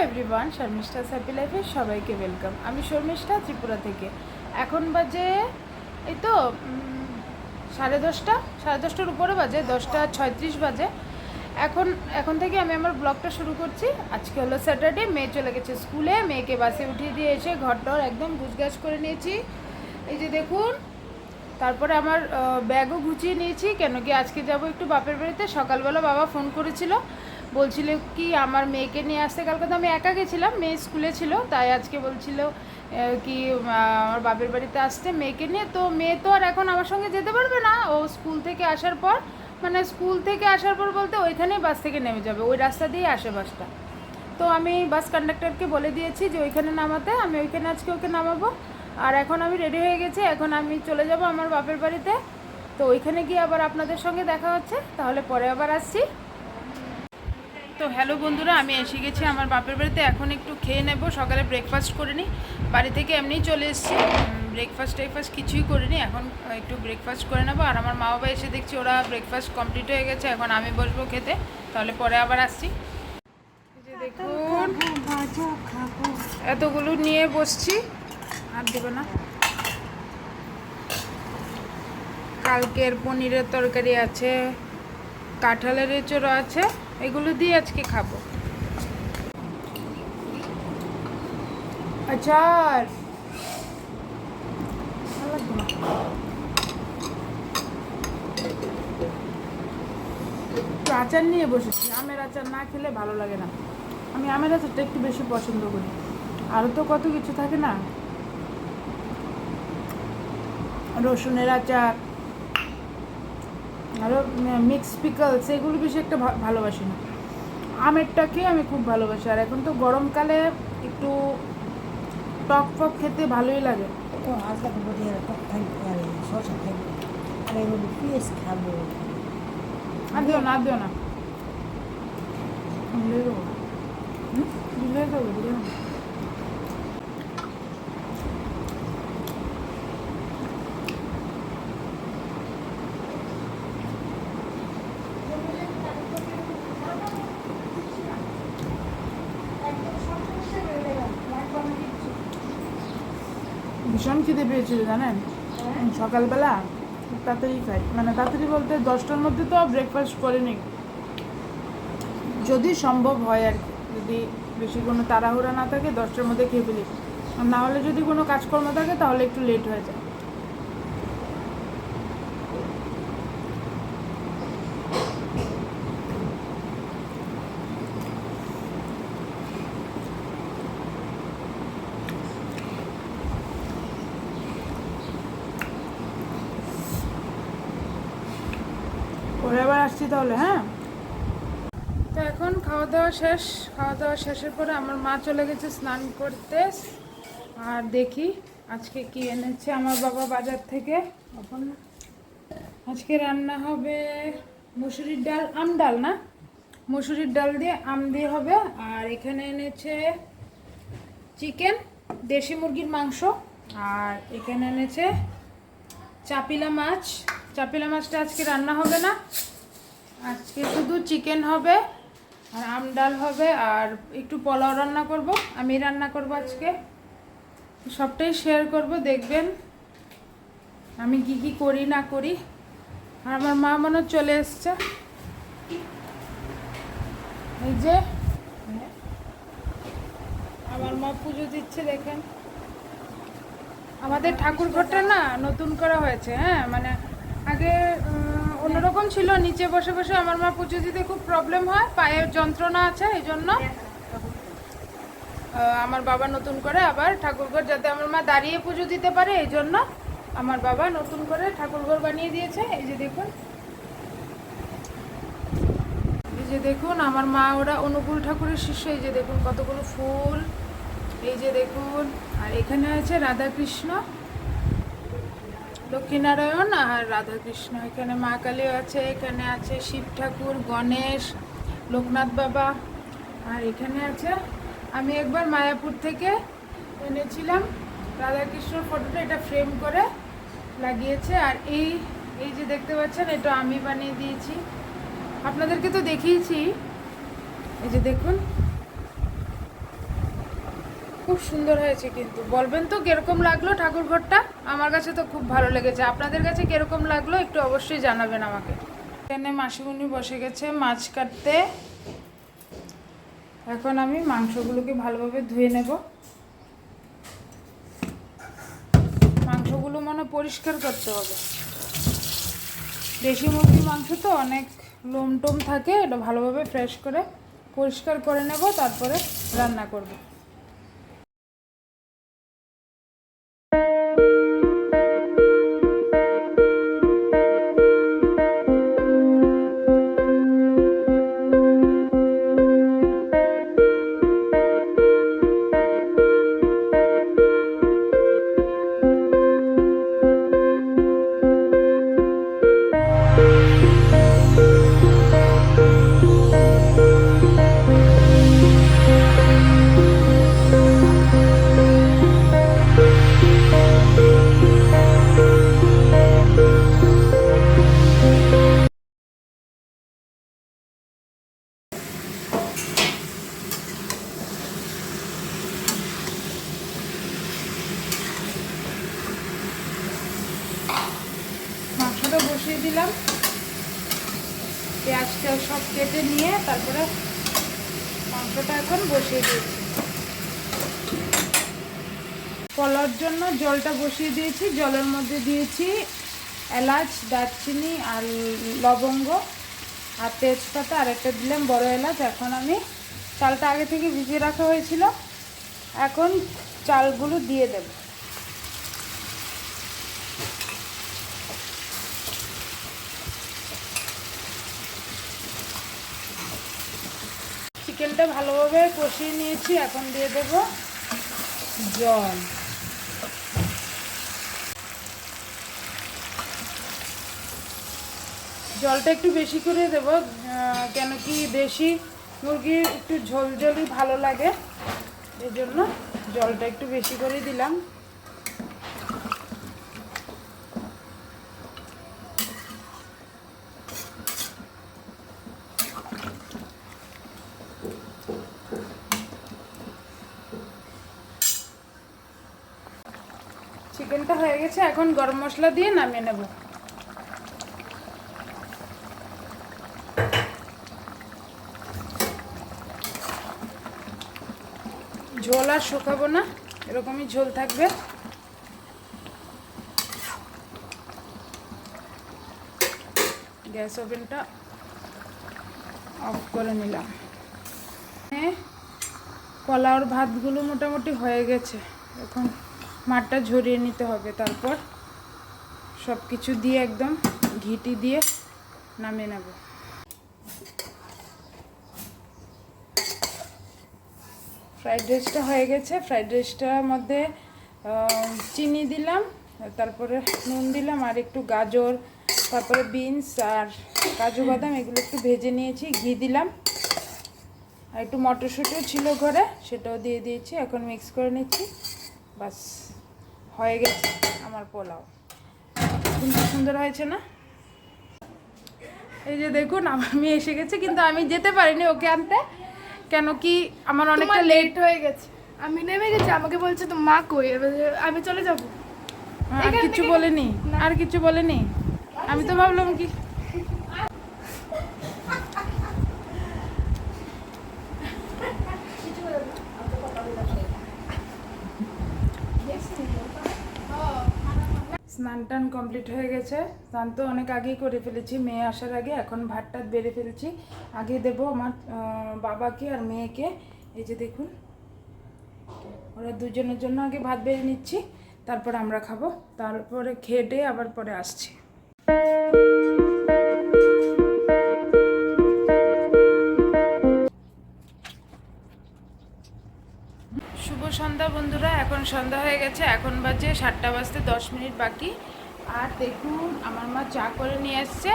Everyone, Sharmistha's happy লাইফে সবাইকে welcome. আমি শর্মিষ্ঠা, ত্রিপুরা থেকে। এখন বাজে এই তো 10:30 উপরে বাজে, 10:36 বাজে। এখন থেকে আমি আমার ব্লগটা শুরু করছি। আজকে হলো স্যাটারডে, মেয়ে চলে গেছে স্কুলে। মেয়েকে বাসে উঠিয়ে দিয়ে এসে ঘরটর একদম গুছগাছ করে নিয়েছি, এই যে দেখুন। তারপরে আমার ব্যাগও গুছিয়ে নিয়েছি, কেন কি আজকে যাব একটু বাপের বাড়িতে। সকালবেলা বাবা ফোন করেছিল, বলছিল কি আমার মেয়েকে নিয়ে আসতে। কালকে তো আমি একা গেছিলাম, মেয়ে স্কুলে ছিল, তাই আজকে বলছিল কি আমার বাপের বাড়িতে আসতে মেয়েকে নিয়ে। তো মেয়ে তো আর এখন আমার সঙ্গে যেতে পারবে না, ও স্কুল থেকে আসার পর, মানে স্কুল থেকে আসার পর বলতে ওইখানেই বাস থেকে নেমে যাবে, ওই রাস্তা দিয়েই আসে বাসটা। তো আমি বাস কন্ডাক্টরকে বলে দিয়েছি যে ওইখানে নামাতে, আমি ওইখানে আজকে ওকে নামাবো। আর এখন আমি রেডি হয়ে গেছি, এখন আমি চলে যাব আমার বাপের বাড়িতে। তো ওইখানে গিয়ে আবার আপনাদের সঙ্গে দেখা হচ্ছে, তাহলে পরে আবার আসছি। তো হ্যালো বন্ধুরা, আমি এসে গেছি আমার বাপের বাড়িতে। এখন একটু খেয়ে নেব, সকালে ব্রেকফাস্ট করে নিই। বাড়ি থেকে এমনিই চলে এসেছি, ব্রেকফাস্ট কিছুই করিনি। এখন একটু ব্রেকফাস্ট করে নেবো। আর আমার মা বাবা এসে দেখছি ওরা ব্রেকফাস্ট কমপ্লিট হয়ে গেছে, এখন আমি বসবো খেতে, তাহলে পরে আবার আসছি। দেখুন এতগুলো নিয়ে বসছি, আর দেবো না। কালকের পনিরের তরকারি আছে, কাঁঠালের এঁচড়ো আছে, এগুলো দিয়ে আজকে খাবো। আচার আচার নিয়ে বসেছি। আমের আচার না খেলে ভালো লাগে না, আমি আমের আচারটা একটু বেশি পছন্দ করি। আরও তো কত কিছু থাকে না, রসুনের আচার, আরও মিক্স পিকলস, এগুলো বেশি একটা ভালোবাসি না। আমেরটাকে আমি খুব ভালোবাসি। আর এখন তো গরমকালে একটু টক ফক খেতে ভালোই লাগে। আর দিও না, দিও না, দিলে দেবো, দিলে না। ভীষণ খিদে পেয়েছিল জানেন, সকালবেলা খুব তাড়াতাড়ি খাই, মানে তাড়াতাড়ি বলতে 10টার মধ্যে তো ব্রেকফাস্ট করিনি, যদি সম্ভব হয় আর কি। যদি বেশি কোনো তাড়াহুড়া না থাকে 10টার মধ্যে খেয়ে ফেলি, আর না হলে যদি কোনো কাজকর্ম থাকে তাহলে একটু লেট হয়ে যায়। পরে আবার আসছি তাহলে, হ্যাঁ। তো এখন খাওয়া দাওয়া শেষের পরে আমার মা চলে গেছে স্নান করতে। আর দেখি আজকে কি এনেছে আমার বাবা বাজার থেকে। এখন আজকে রান্না হবে মুসুরির ডাল, আম ডাল না, মুসুরির ডাল দিয়ে আম দিয়ে হবে। আর এখানে এনেছে চিকেন, দেশি মুরগির মাংস। আর এখানে এনেছে চাপিলা মাছ। চাপিলা মাছটা আজকে রান্না হবে না, আজকে শুধু চিকেন হবে আর আম ডাল হবে, আর একটু পোলাও রান্না করব, আমি রান্না করব আজকে। সবটাই শেয়ার করব, দেখবেন আমি কি কি করি না করি। আর আমার মা মনে চলে এসছে, এই যে আমার মা পুজো দিচ্ছে। দেখেন আমাদের ঠাকুর ঘরটা না নতুন করা হয়েছে, হ্যাঁ, মানে আগে অন্যরকম ছিল, নিচে বসে বসে আমার মা পুজো দিতে খুব প্রবলেম হয়, পায়ের যন্ত্রণা আছে, এই জন্য আমার বাবা নতুন করে আবার ঠাকুরঘর, যাতে আমার মা দাঁড়িয়ে পুজো দিতে পারে, এই জন্য আমার বাবা নতুন করে ঠাকুরঘর বানিয়ে দিয়েছে। এই যে দেখুন, এই যে দেখুন আমার মা ওরা অনুকূল ঠাকুরের শিষ্য। এই যে দেখুন কতগুলো ফুল, এই যে দেখুন। আর এখানে আছে রাধাকৃষ্ণ, লক্ষ্মীনারায়ণ আর রাধাকৃষ্ণ। এখানে মা কালীও আছে, এখানে আছে শিব ঠাকুর, গণেশ, লোকনাথ বাবা। আর এখানে আছে, আমি একবার মায়াপুর থেকে এনেছিলাম রাধাকৃষ্ণর ফটোটা, এটা ফ্রেম করে লাগিয়েছে। আর এই এই যে দেখতে পাচ্ছেন, এটা আমি বানিয়ে দিয়েছি, আপনাদেরকে তো দেখিয়েছি। এই যে দেখুন, খুব সুন্দর হয়েছে, কিন্তু বলবেন তো কিরকম লাগলো ঠাকুর ঘরটা? আমার কাছে তো খুব ভালো লেগেছে, আপনাদের কাছে কিরকম লাগলো একটু অবশ্যই জানাবেন আমাকে। এখানে মাসিমণি বসে গেছে মাছ কাটতে। এখন আমি মাংসগুলোকে ভালোভাবে ধুয়ে নেব। মাংসগুলো মানে পরিষ্কার করতে হবে, দেশি মুরগির মাংস তো অনেক লোম টোম থাকে, এটা ভালোভাবে ফ্রেশ করে পরিষ্কার করে নেব, তারপরে রান্না করব। মাংসটা বসিয়ে দিলাম, পেঁয়াজটা সব কেটে নিয়ে তারপরে মাংসটা এখন বসিয়ে দিয়েছি। কলার জন্য জলটা বসিয়ে দিয়েছি, জলের মধ্যে দিয়েছি এলাচ, দারচিনি আর লবঙ্গ আর তেজপাতা, আর একটা দিলাম বড় এলাচ। এখন আমি চালটা আগে থেকে ভিজিয়ে রাখা হয়েছিল, এখন চালগুলো দিয়ে দেব। চিকেনটা ভালোভাবে কষিয়ে নিয়েছি, এখন দিয়ে দেব জল। জলটা একটু বেশি করে দেব, কেন কি দেশি মুরগির একটু ঝোলঝোলই ভালো লাগে, এই জন্য জলটা একটু বেশি করে দিলাম। চিকেনটা হয়ে গেছে, এখন গরম মশলা দিয়ে নামিয়ে নেব। ঝোল আর শুকাবো না, এরকমই ঝোল থাকবে। গ্যাস ওভেনটা অফ করে নিলাম। পোলাওর ভাতগুলো মোটামুটি হয়ে গেছে, এখন মাঠটা ঝরিয়ে নিতে হবে, তারপর সব কিছু দিয়ে একদম ঘিটি দিয়ে নামিয়ে নেব। ফ্রাইড রাইসটা হয়ে গেছে, ফ্রাইড রাইসটার মধ্যে চিনি দিলাম, তারপরে নুন দিলাম আর একটু গাজর, তারপরে বিনস আর কাজু বাদাম এগুলো একটু ভেজে নিয়েছি, ঘি দিলাম, আর একটু মটরশুঁটিও ছিল ঘরে, সেটাও দিয়ে দিয়েছি। এখন মিক্স করে নিচ্ছি, বাস হয়ে গেছে আমার পোলাও। কিন্তু সুন্দর হয়েছে না? এই যে দেখুন আমি এসে গেছি, কিন্তু আমি যেতে পারিনি ওকে আনতে, কেন কি আমার অনেকটা লেট হয়ে গেছে। আমি নেমে গেছি, আমাকে বলছে তো মা কই, আমি চলে যাব। আর কিছু বলেনি, আর কিছু বলেনি। আমি তো ভাবলাম কি স্নান টান কমপ্লিট হয়ে গেছে, স্নান তো অনেক আগেই করে ফেলেছি মেয়ে আসার আগে। এখন ভাতটা বেড়ে ফেলেছি, আগে দেবো আমার বাবাকে আর মেয়েকে। এই যে দেখুন, ওরা দুজনের জন্য আগে ভাত বেড়ে নিচ্ছি, তারপর আমরা খাবো, তারপরে খেয়ে দিয়ে আবার পরে আসছি। শুভ সন্ধ্যা বন্ধুরা, এখন সন্ধ্যা হয়ে গেছে, এখন বাজে 7টা বাজতে 10 মিনিট বাকি। আর দেখুন আমার মা চা করে নিয়ে এসছে,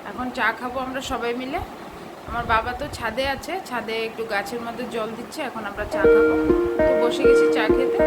এখন চা খাবো আমরা সবাই মিলে। আমার বাবা তো ছাদে আছে, ছাদে একটু গাছের মধ্যে জল দিচ্ছে, এখন আমরা চা খাবো, তো বসে গেছি চা খেতে।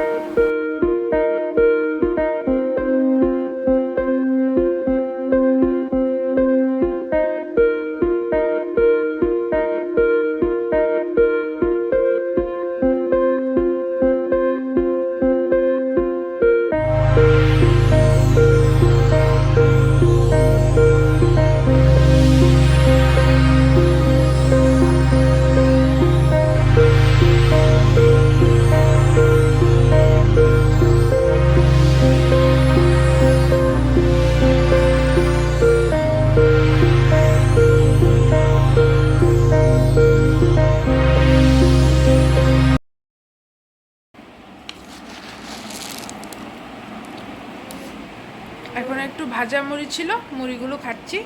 ভাজা মুড়ি ছিল, মুড়িগুলো খাচ্ছি।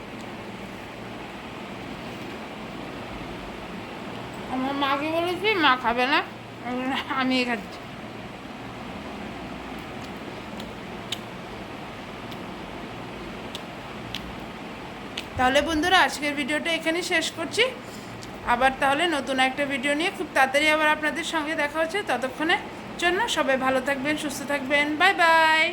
আমার মাকে বলেছি, মা খাবে না, আমি খাচ্ছি। তাহলে বন্ধুরা আজকের ভিডিওটা এখানেই শেষ করছি। আবার তাহলে নতুন একটা ভিডিও নিয়ে খুব তাড়াতাড়ি আবার আপনাদের সঙ্গে দেখা হচ্ছে। ততক্ষণের জন্য সবাই ভালো থাকবেন, সুস্থ থাকবেন। Bye bye.